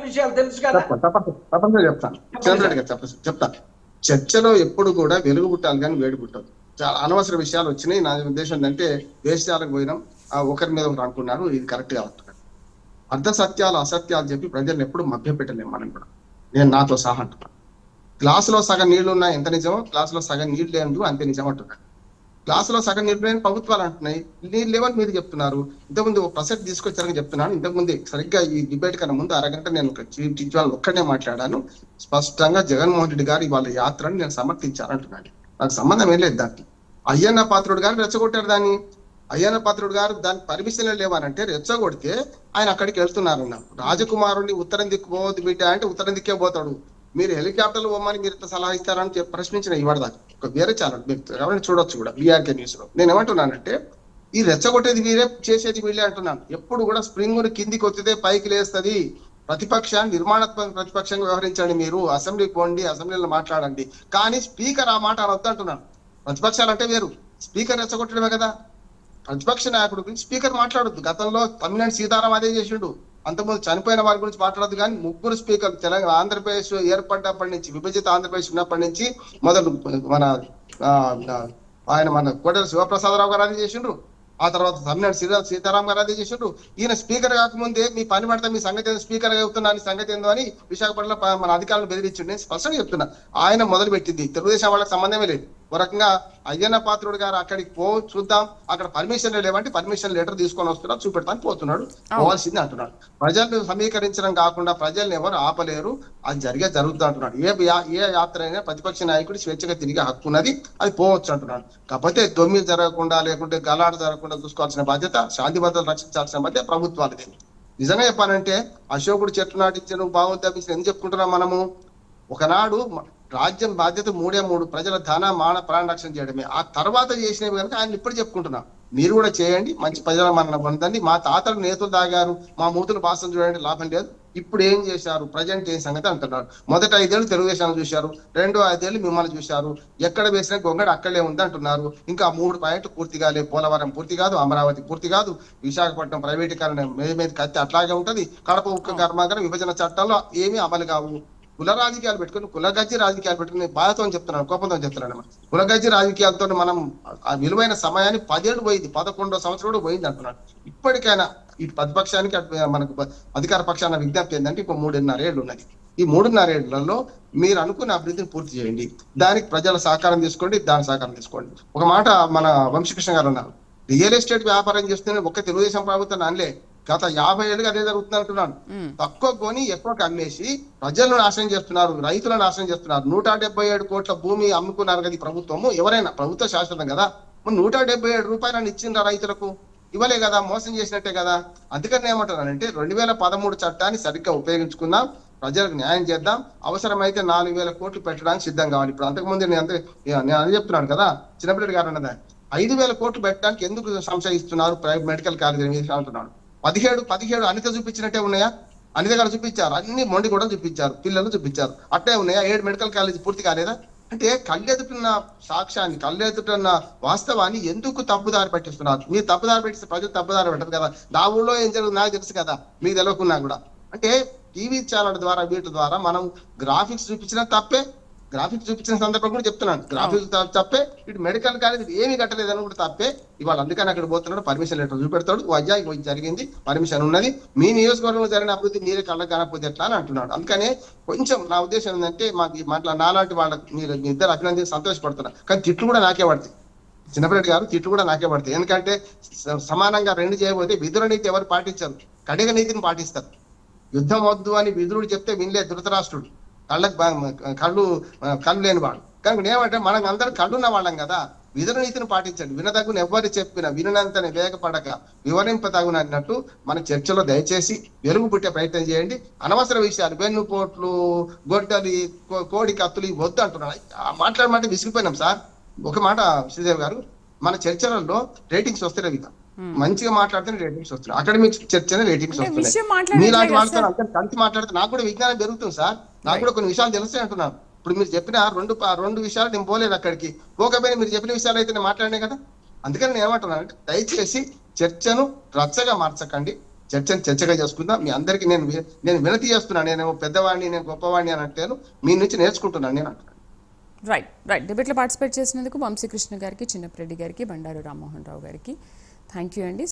విషయాలు తెలుసు కదా. తప్పనిసరిగా చెప్తాను, చంద్రరెడ్డి గారు చెప్తాను. చర్చలో ఎప్పుడు కూడా వెలుగు పుట్టాలి కానీ వేడి పుట్టదు. చాలా అనవసర విషయాలు వచ్చినాయి. నా ఉద్దేశం ఏంటంటే దేశాలకు పోయినాం, ఒకరి మీద ఒకరు అనుకున్నారు, ఇది కరెక్ట్ గా అంటున్నారు. అర్ధ సత్యాలు అసత్యాలు చెప్పి ప్రజలను ఎప్పుడు మభ్య పెట్టలేము మనం కూడా. నేను నాతో సహా అంటున్నాను. గ్లాసులో సగం నీళ్లు ఉన్నాయి ఎంత నిజమో, గ్లాసులో సగం నీళ్లు లేవు అంతే నిజం అంటున్నాను. గ్లాసులో సగం నీళ్లు లేని ప్రభుత్వాలు అంటున్నాయి, నీళ్ళు లేవని మీరు చెప్తున్నారు. ఇంతకుముందు ఒక ప్రసక్తి తీసుకొచ్చారని చెప్తున్నాను. ఇంతకుముందు సరిగ్గా ఈ డిబేట్ కన్నా ముందు అరగంట నేను వాళ్ళు ఒక్కడే మాట్లాడాను. స్పష్టంగా జగన్మోహన్ రెడ్డి గారు వాళ్ళ యాత్రని నేను సమర్థించానంటున్నాను. నాకు సంబంధం ఏం లేదు దానికి. అయ్యన్న పాత్రుడు గారు రెచ్చగొట్టారు దాన్ని. అయ్యన్న పాత్రుడు గారు దానికి పర్మిషన్ లేవనంటే రెచ్చగొడితే ఆయన అక్కడికి వెళ్తున్నారన్నారు. రాజకుమారుని ఉత్తరం దిక్కు పోవద్దు బిడ్డ అంటే ఉత్తరం దిక్కే పోతాడు. మీరు హెలికాప్టర్లు పోమని మీరు ఇంత సలహా ఇస్తారని ప్రశ్నించిన ఇవాళ దాకా ఒక వేరే ఛానల్ ఎవరైనా చూడొచ్చు కూడా, బీఆర్కే న్యూస్ లో. నేను ఏమంటున్నానంటే ఈ రెచ్చగొట్టేది వీరే, చేసేది వీళ్ళే అంటున్నాను. ఎప్పుడు కూడా స్ప్రింగ్ కిందికి వచ్చితే పైకి లేస్తుంది. ప్రతిపక్షాన్ని నిర్మాణాత్మక ప్రతిపక్షంగా వ్యవహరించండి. మీరు అసెంబ్లీకి పోండి, అసెంబ్లీలో మాట్లాడండి, కానీ స్పీకర్ ఆ మాట అనొద్దు అంటున్నాను. ప్రతిపక్షాలు అంటే వేరు, స్పీకర్ రెచ్చగొట్టడమే కదా. ప్రతిపక్ష నాయకుడు గురించి స్పీకర్ మాట్లాడొద్దు. గతంలో తమ్మినేని సీతారాం అదే చేసిండు. అంతకుముందు చనిపోయిన వారి గురించి మాట్లాడదు. కానీ ముగ్గురు స్పీకర్లు తెలంగాణ ఆంధ్రప్రదేశ్ ఏర్పడ్డప్పటి నుంచి, విభజిత ఆంధ్రప్రదేశ్ ఉన్నప్పటి నుంచి మొదలు మన ఆయన మన కోటేరు శివప్రసాదరావు గారు అది చేసిండ్రు. ఆ తర్వాత తమ్మినేని సీతారాం గారు అదే చేసిండ్రు. ఈయన స్పీకర్ కాకముందే మీ పని పడితే మీ సంగతి ఏందో, స్పీకర్ చెప్తున్నాను సంగతి ఏందో అని విశాఖపట్నంలో మన అధికారులను బెదిరించిండు. నేను స్పష్టంగా చెప్తున్నా, ఆయన మొదలు పెట్టింది. తెలుగుదేశం వాళ్ళకి సంబంధమే లేదు. ఒక రకంగా అయ్యన్న పాత్రుడు గారు అక్కడికి చూద్దాం, అక్కడ పర్మిషన్ లేవంటే పర్మిషన్ లెటర్ తీసుకొని వస్తున్నాడు, చూపెడతాను పోతున్నాడు, పోవాల్సింది అంటున్నాడు. ప్రజలను సమీకరించడం కాకుండా ప్రజల్ని ఎవరు ఆపలేరు, అది జరుగుతుంది అంటున్నాడు. ఏ యాత్ర అయినా ప్రతిపక్ష నాయకుడు స్వేచ్ఛగా తిరిగే హక్కు ఉన్నది, అది పోవచ్చు అంటున్నాడు. కాకపోతే దొమ్మిలు జరగకుండా లేకుంటే గలాట జరగకుండా చూసుకోవాల్సిన బాధ్యత, శాంతి భద్రతలు రక్షించాల్సిన బాధ్యత ప్రభుత్వాలది. నిజంగా చెప్పాలంటే అశోకుడు చెట్లు నాటించను బాగుంది ఎందుకు చెప్పుకుంటున్నాం మనము? ఒకనాడు రాజ్యం బాధ్యత మూడు ప్రజల ధన మాన ప్రాణ రక్షణ చేయడమే. ఆ తర్వాత చేసినవి కనుక ఆయన ఇప్పుడు చెప్పుకుంటున్నాం. మీరు కూడా చేయండి, మంచి ప్రజల మన పొందండి. మా తాతలు నేతలు తాగారు, మా మూతులు భాషను చూడండి, లాభం లేదు. ఇప్పుడు ఏం చేశారు, ప్రజెంట్ ఏం సంగతి అంటున్నారు. మొదటి 5 ఏళ్ళు తెలుగుదేశాన్ని చూశారు, 2వ 5 ఏళ్ళు మిమ్మల్ని చూశారు. ఎక్కడ వేసిన గొంగడు అక్కడే ఉంది అంటున్నారు. ఇంకా 3 పాయింట్లు పూర్తి కాలే. పోలవరం పూర్తి కాదు, అమరావతి పూర్తి కాదు, విశాఖపట్నం ప్రైవేటీకరణ మీద కత్తి అట్లాగే ఉంటది, కడప ఉక్కు కర్మాగారం విభజన చట్టాల్లో ఏమీ అమలు కావు. కుల రాజకీయాలు పెట్టుకుని, కులగజ్జి రాజకీయాలు పెట్టుకుని బాధతో చెప్తున్నాను, కోపంతో చెప్తున్నాను. కులగజ్జి రాజకీయాలతో మనం ఆ విలువైన సమయాన్ని 10 ఏళ్ళు పోయింది, 11వ సంవత్సరం కూడా పోయింది అంటున్నాడు. ఇప్పటికైనా ఇటు ప్రతిపక్షానికి మనకు అధికార పక్షాన విజ్ఞప్తి ఏంటంటే ఇప్పుడు 3.5 ఏళ్ళు ఉన్నది. ఈ 3.5 ఏళ్లలో మీరు అనుకున్న అభివృద్ధిని పూర్తి చేయండి, దానికి ప్రజల సహకారం తీసుకోండి, దాని సహకారం తీసుకోండి. ఒక మాట మన వంశీకృష్ణ గారు ఉన్నారు, రియల్ ఎస్టేట్ వ్యాపారం చేస్తూనే ఒక్క తెలుగుదేశం ప్రభుత్వం అనలే, గత 50 ఏళ్ళుగా అదే జరుగుతుంది అంటున్నాను. తక్కువ కొని ఎక్కువ అమ్మేసి ప్రజలను నాశనం చేస్తున్నారు, రైతులను నాశనం చేస్తున్నారు. 177 కోట్ల భూమి అమ్ముకున్నారు కదా ఈ ప్రభుత్వము. ఎవరైనా ప్రభుత్వ శాశ్వతం కదా, 177 రూపాయలను ఇచ్చిండ్రా రైతులకు? ఇవ్వలే కదా, మోసం చేసినట్టే కదా. అందుకని ఏమంటున్నానంటే 2013 చట్టాన్ని సరిగ్గా ఉపయోగించుకుందాం, ప్రజలకు న్యాయం చేద్దాం. అవసరమైతే 4000 కోట్లు పెట్టడానికి సిద్ధం కావాలి. ఇప్పుడు అంతకుముందు నేను అది చెప్తున్నాను కదా, చిన్నపిల్లడి గారు అన్నదా 5000 కోట్లు పెట్టడానికి ఎందుకు సంశయిస్తున్నారు ప్రైవేట్ మెడికల్ కాలేజీ అంటున్నాడు. 17 అనిత చూపించినట్టే ఉన్నాయా? అనిత గారు చూపించారు, అన్ని మొండి కూడా చూపించారు, పిల్లలు చూపించారు, అట్టే ఉన్నాయా? 7 మెడికల్ కాలేజీ పూర్తి కాలేదా? అంటే కళ్ళెదుటున్న సాక్ష్యాన్ని, కళ్ళెదుటున్న వాస్తవాన్ని ఎందుకు తప్పుదారి పట్టిస్తున్నారు? మీరు తప్పుదారి పెట్టిస్తే ప్రజలు తప్పుదారి పెట్టదు కదా. నా ఊళ్ళో ఏం జరుగుతుంది నాకు తెలుసు కదా, మీకు తెలియకున్నా కూడా. అంటే టీవీ ఛానల్ ద్వారా వీటి ద్వారా మనం గ్రాఫిక్స్ చూపించినా తప్పే, గ్రాఫిక్స్ చూపించిన సందర్భం కూడా చెప్తున్నాను, గ్రాఫిక్స్ తప్పే, ఇటు మెడికల్ కాలేజ్ ఏమి కట్టలేదని కూడా తప్పే. ఇవాళ అందుకని అక్కడ పోతున్నాడు, పర్మిషన్ లెటర్ చూపెడతాడు, వైజాగ్ జరిగింది, పర్మిషన్ ఉన్నది, మీ నియోజకవర్గంలో జరిగిన అభివృద్ధి మీరే కళ్ళకు కానకపోతే ఎట్లా అని అంటున్నాడు. అందుకనే కొంచెం నా ఉద్దేశం ఏంటంటే మాకు నాలాంటి వాళ్ళకి మీరు ఇద్దరు అభినందన సంతోషపడుతున్నారు, కానీ తిట్లు కూడా నాకే పడతాయి. చిన్నపిరెడ్డి గారు తిట్లు కూడా నాకే పడతాయి. ఎందుకంటే సమానంగా 2 చేయబోతే విదుర నీతి ఎవరు పాటించారు, కడిగ నీతిని పాటిస్తారు. యుద్ధం వద్దు అని విదురుడు చెప్తే వినలే ధృతరాష్ట్రుడు, కళ్ళు లేనివాడు. కానీ ఏమంటే మనం అందరం కళ్ళున్న వాళ్ళం కదా, విధుల నీతిని పాటించండి. వినదగును ఎవరు చెప్పినా వినంతని వేగపడక వివరింపదగును అన్నట్టు మన చర్చలో దయచేసి వెలుగు పుట్టే ప్రయత్నం చేయండి. అనవసర విషయాలు, వెన్నుపోట్లు, గొడ్డలి, కోడి కత్తులు వద్దు అంటున్నాడు. మాట్లాడమంటే విసిగిపోయినాం సార్. ఒక మాట శ్రీదేవి గారు, మన చర్చలలో రేటింగ్స్ వస్తాయి కదా, మంచిగా మాట్లాడితే రేటింగ్స్ వస్తున్నాయి, అకాడమిక్ చర్చనే రేటింగ్స్ వస్తున్నాయి. మీలాంటి వాళ్ళతో అందరూ కలిసి మాట్లాడితే నాకు కూడా విజ్ఞానం పెరుగుతుంది సార్, నాకు కూడా కొన్ని విషయాలు తెలుస్తాయి అంటున్నాను. ఇప్పుడు మీరు చెప్పిన 2 విషయాలు నేను పోలేదు అక్కడికి, పోకపోయినా మీరు చెప్పిన విషయాలు అయితే నేను మాట్లాడినాయి కదా. అందుకని నేను ఏమంటున్నాను అంటే దయచేసి చర్చను రచ్చగా మార్చకండి, చర్చను చర్చగా చేసుకుందాం. మీ అందరికీ నేను వినతి చేస్తున్నాను. నేను పెద్దవాడిని, నేను గొప్పవాడిని అని అంటాను. మీ నుంచి నేర్చుకుంటున్నాను నేను అంటున్నాను. రైట్ డిబేట్లో పార్టిసిపేట్ చేసినందుకు వంశీకృష్ణ గారికి, చిన్నప్రెడ్డి గారికి, బండారు రామ్మోహన్ రావు గారికి థ్యాంక్ యూ అండి.